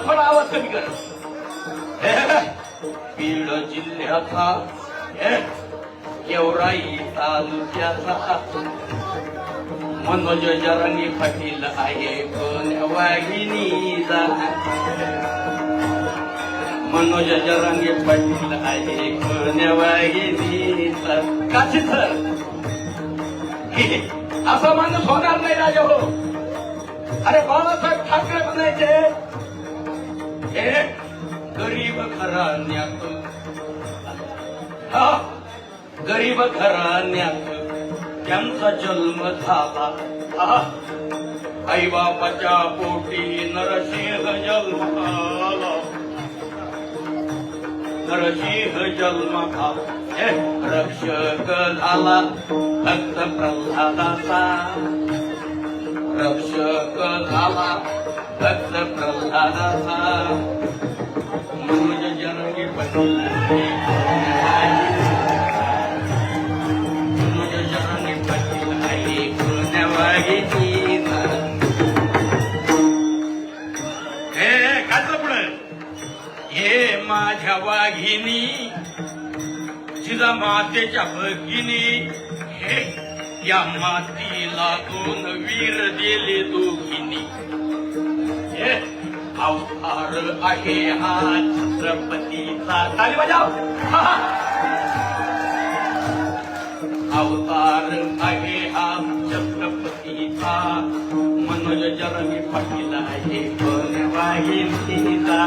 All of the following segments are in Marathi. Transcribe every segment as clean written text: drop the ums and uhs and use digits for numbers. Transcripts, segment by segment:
थोडा आवाज कमी कर. बीड जिल्ह्याचा गेवराई तालुक्याचा मनोज जरांगे पाटील आहे कोण वाघिणीचा. मनोज जरांगे पाटील आहे कोण वाघिणीचा. काशी सर असा माणूस होणार नाही राजा हो. अरे बाळासाहेब ठाकरे म्हणायचे हे गरीब घराण्यात गरीब घराण्यात त्यांचा जन्म झाला. आई बापाच्या पोटी नरसिंह जन्माला. नरसिंह जन्माला रक्षक झाला भक्त प्रल्हादाचा. रक्षक झाला भक्त प्रल्हादाचा. मनोज जरांगे पाटील मनोज जरांगे पाटील आहे कोण वाघिणीचा. हे काय पुढे हे माझ्या वाघिणी जिजा मातेच्या भगिनी. हे या मातीला दोन वीर दिले दोघींनी. हे अवतार आहे हा छत्रपतीचा. ताली बजाव. अवतार आहे हा छत्रपतीचा. मनोज जरांगे पाटील आहे कोण वाघिणीचा.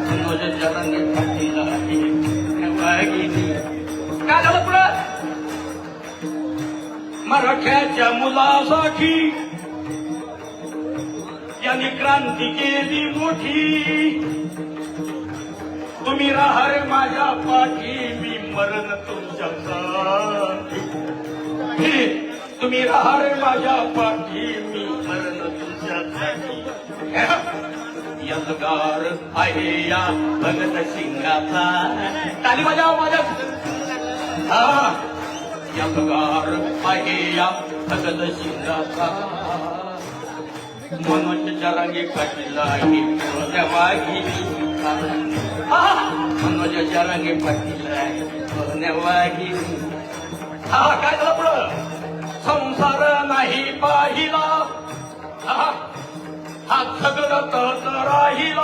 मनोज जरांगे पाटील आहे वाघिणी. काय झालं पुढं. मराठ्याच्या मुलासाठी यांनी क्रांती केली मोठी. तुम्ही राहा रे माझ्या पाठी मी मरण तुमच्यासाठी. तुम्ही राहा रे माझ्या पाठी मी मरण तुमच्यासाठी. यलगार आहे या भगत सिंगाचा. ताली बजाव माझ्या. यलगार आहे या भगत सिंगाचा. मनोज जरांगे पाटील आहे कोण वाघिणीचा. मनोज जरांगे पाटील आहे कोण वाघिणी. काय झालं पुढं. संसार नाही पाहिला हा सगळं राहिला.